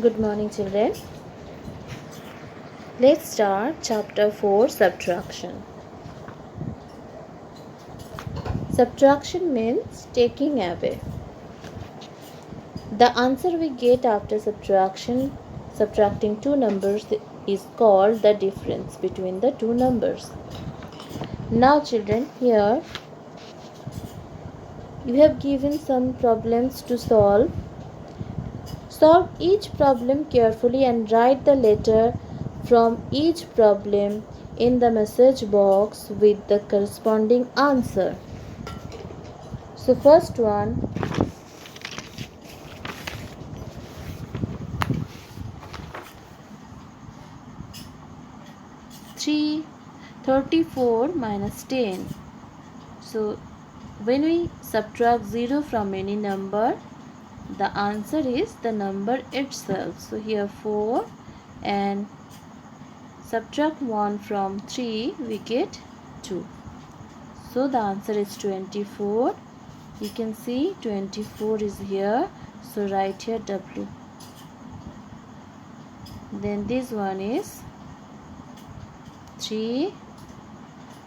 Good morning, children. Let's start chapter 4, subtraction. Subtraction means taking away. The answer we get after subtracting two numbers is called the difference between the two numbers. Now, children, here you have given some problems to solve. Solve each problem carefully and write the letter from each problem in the message box with the corresponding answer. So first one, three 34 minus 10. So when we subtract 0 from any number, the answer is the number itself. So here 4 and subtract 1 from 3, we get 2. So the answer is 24. You can see 24 is here. So write here W. Then this one is 3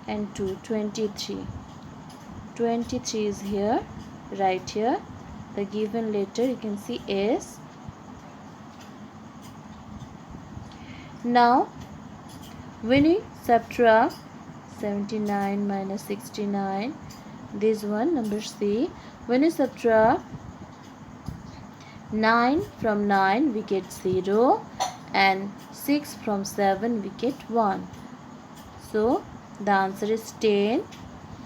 and 2, 23. 23 is here. Write here the given letter. You can see S. Now when we subtract 79 minus 69, this one number C, when we subtract 9 from 9, we get 0, and 6 from 7, we get 1. So the answer is 10.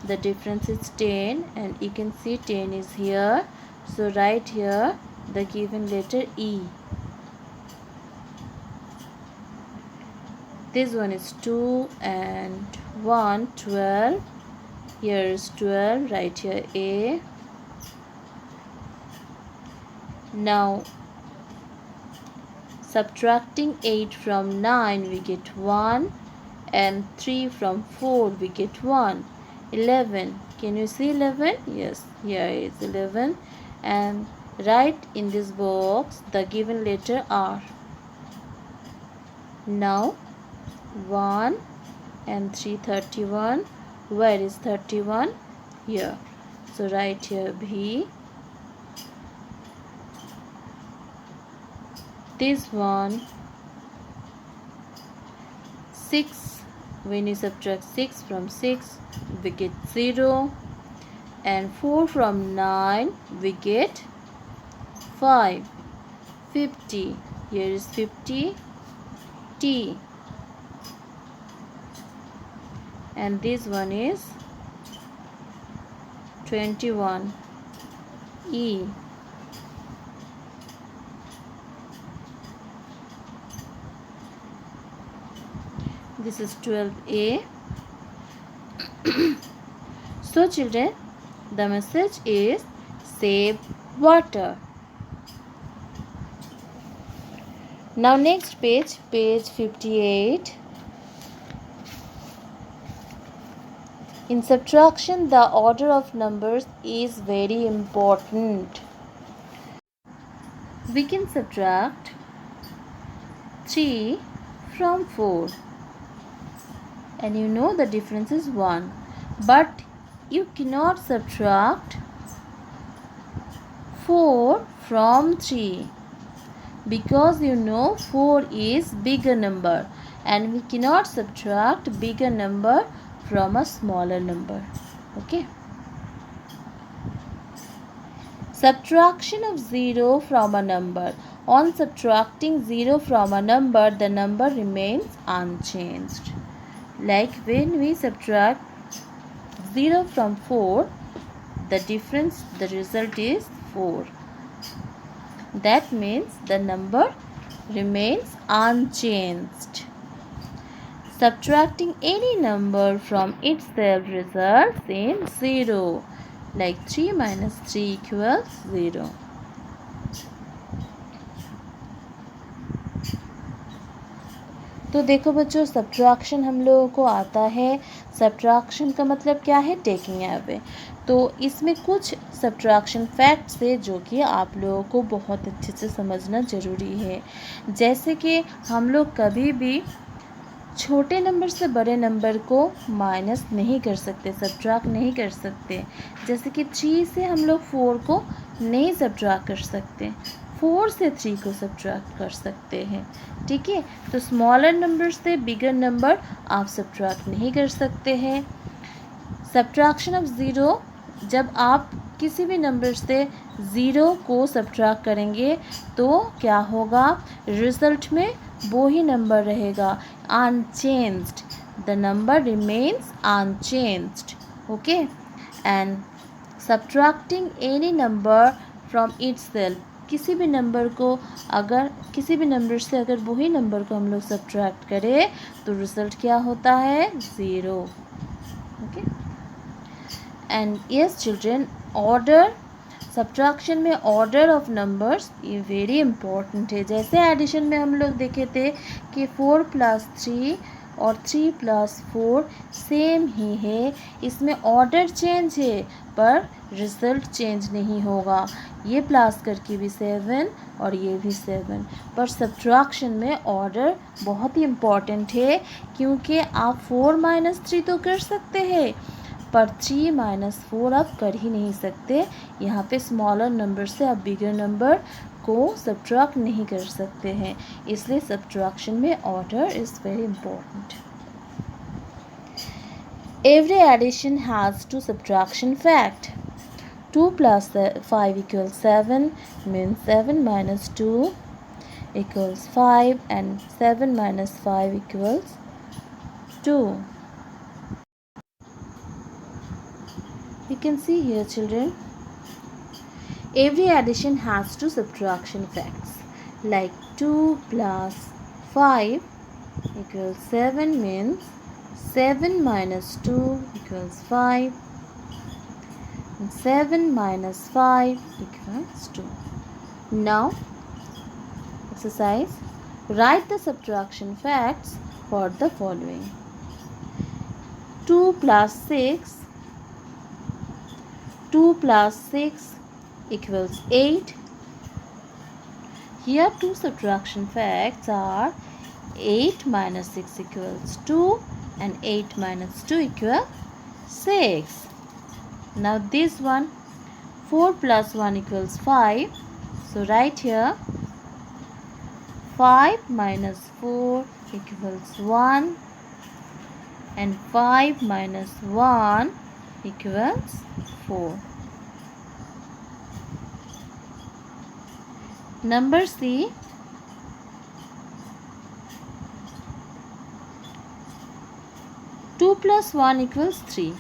The difference is 10, and you can see 10 is here. So write here the given letter E. This one is 2 and 1, 12. Here is 12. Write here A. Now subtracting 8 from 9, we get 1, and 3 from 4, we get 1. 11. Can you see 11? Yes, here is 11. And write in this box the given letter R. Now 1 and 3, 31. Where is 31? Here. So write here B. This one 6. When you subtract 6 from 6, we get 0, and 4 from 9, we get 5. 50. Here is 50 T, and this one is 21 E. This is 12A. So children, the message is save water. Now next page 58. In subtraction, the order of numbers is very important. We can subtract 3 from 4. And you know the difference is 1. But you cannot subtract 4 from 3. Because you know 4 is bigger number. And we cannot subtract bigger number from a smaller number. Okay. Subtraction of 0 from a number. On subtracting 0 from a number, the number remains unchanged. Like when we subtract 0 from 4, the result is 4. That means the number remains unchanged. Subtracting any number from itself results in 0. Like 3 minus 3 equals 0. तो देखो बच्चों, subtraction हम लोगों को आता है. Subtraction का मतलब क्या है? Taking away. तो इसमें कुछ सब्ट्रैक्शन फैक्ट्स है जो कि आप लोगों को बहुत अच्छे से समझना ज़रूरी है। जैसे कि हम लोग कभी भी छोटे नंबर से बड़े नंबर को माइनस नहीं कर सकते, सब्ट्रैक्ट नहीं कर सकते। जैसे कि 3 से हम लोग 4 को नहीं सब्ट्रैक्ट कर सकते, 4 से 3 को सब्ट्रैक्ट कर सकते हैं। ठीक है, तो स्मॉलर नंबर से बिगर नंबर आप सब्ट्रैक्ट नहीं कर सकते हैं। सब्ट्रैक्शन ऑफ ज़ीरो, जब आप किसी भी नंबर से ज़ीरो को सब्ट्रैक्ट करेंगे तो क्या होगा, रिजल्ट में वो ही नंबर रहेगा, unchanged, the number remains unchanged. Okay, and subtracting any number from itself, किसी भी नंबर को अगर किसी भी नंबर से अगर वही नंबर को हम लोग सब्ट्रैक्ट करें तो रिजल्ट क्या होता है, zero. Okay, and yes children, order, subtraction में ऑर्डर ऑफ नंबर्स ये वेरी इंपॉर्टेंट है। जैसे एडिशन में हम लोग देखे थे कि 4 + 3 और 3 + 4 सेम ही है, इसमें ऑर्डर चेंज है पर रिजल्ट चेंज नहीं होगा। ये प्लस करके भी 7 और ये भी 7, पर सब्ट्रैक्शन में ऑर्डर बहुत ही इम्पॉर्टेंट है, क्योंकि आप 4 - 3 तो कर सकते हैं पर 3 - 4 आप कर ही नहीं सकते। यहाँ पे स्मॉलर नंबर से आप बिगर नंबर को सब्ट्रैक्ट नहीं कर सकते हैं, इसलिए सब्ट्रैक्शन में order is very important. Every addition has two subtraction fact. 2 + 5 = 7 means 7 - 2 = 5 and 7 - 5 = 2. You can see here children, every addition has two subtraction facts, like 2 + 5 = 7 means 7 - 2 = 5 and 7 - 5 = 2. Now exercise, write the subtraction facts for the following. 2 + 6 2 + 6 = 8. Here two subtraction facts are 8 - 6 = 2 and 8 - 2 = 6. Now this one, 4 + 1 = 5. So write here 5 - 4 = 1 and 5 - 1 = 4. Number C, 2 + 1 = 3.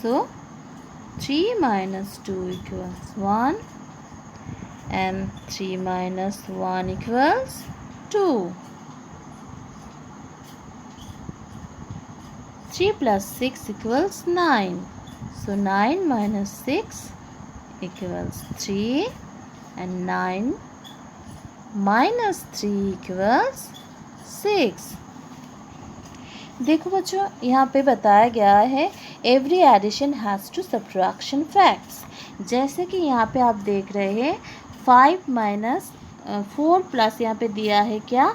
So 3 - 2 = 1 and 3 - 1 = 2. 3 + 6 = 9. So 9 - 6 = 3 and 9 - 3 = 6. देखो बच्चों, यहाँ पे बताया गया है every addition has two subtraction facts. जैसे कि यहाँ पे आप देख रहे हैं 5 - 4 प्लस यहाँ पे दिया है क्या,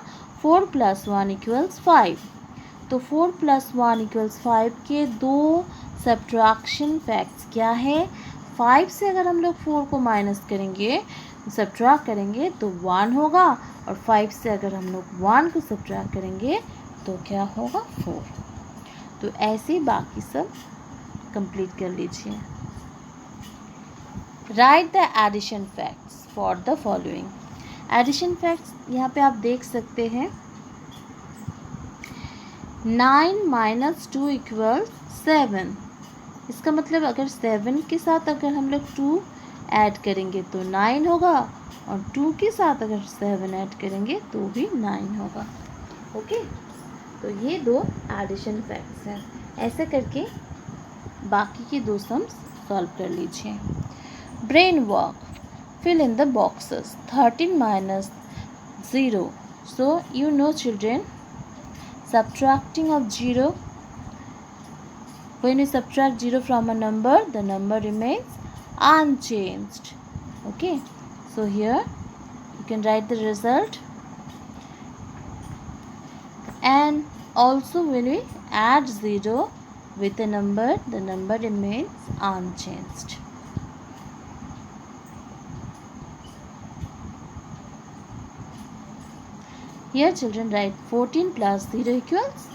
4 + 1 = 5। तो 4 + 1 = 5 के दो सब्ट्रैक्शन फैक्ट्स क्या है, 5 से अगर हम लोग 4 को माइनस करेंगे, सब्ट्रैक्ट करेंगे तो 1 होगा, और 5 से अगर हम लोग 1 को सब्ट्रैक्ट करेंगे तो क्या होगा, 4। तो ऐसे बाकी सब कंप्लीट कर लीजिए। Write the addition facts for the following. Addition facts यहाँ पे आप देख सकते हैं, 9 - 2 = 7। इसका मतलब अगर 7 के साथ अगर हम लोग 2 ऐड करेंगे तो 9 होगा, और 2 के साथ अगर 7 ऐड करेंगे तो भी 9 होगा। ओके, तो ये दो एडिशन फैक्ट्स हैं। ऐसे करके बाकी की दो सम्स सॉल्व कर लीजिए। Brain work, fill in the boxes. 13 - 0. So you know children, subtracting of 0 When you subtract 0 from a number, the number remains unchanged. Okay, so here you can write the result. And also when we add 0 with a number, the number remains unchanged. Here children, write 14 plus 0 equals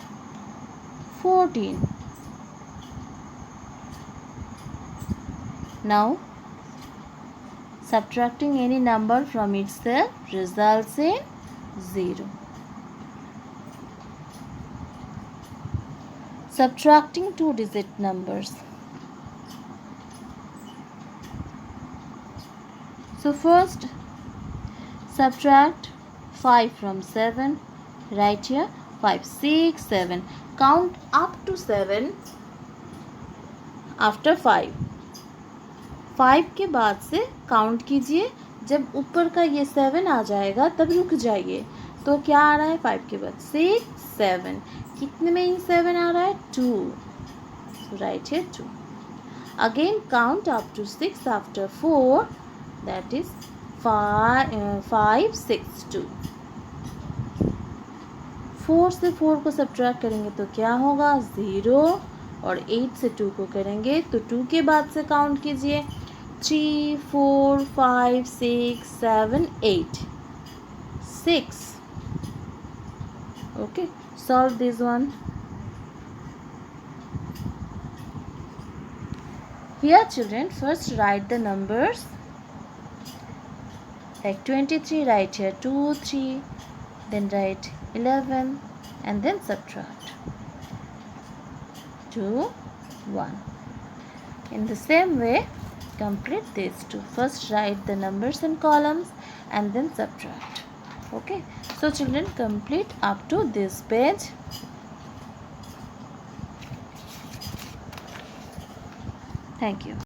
14. Now subtracting any number from itself results in 0. Subtracting 2-digit numbers. So first subtract 5 from 7. Write here 5, 6, 7. Count up to 7 after 5. 5 के बाद से count कीजिए. जब ऊपर का ये 7 आ जाएगा तब रुक जाइए. तो क्या आ रहा है 5 के बाद? 6, 7. कितने में 7 आ रहा है? 2. So write here 2. Again count up to 6 after 4. That is 5, 6, 2. 4 से 4 को सब्ट्रैक्ट करेंगे तो क्या होगा? 0. और 8 से 2 को करेंगे तो 2 के बाद से काउंट कीजिए. 3, 4, 5, 6, 7, 8, 6. Okay, solve this one. Here children, first write the numbers. Like 23, write here 2, 3, then write 11 and then subtract 2, 1. In the same way, complete these two. First write the numbers in columns and then subtract. Okay, so children, complete up to this page. Thank you.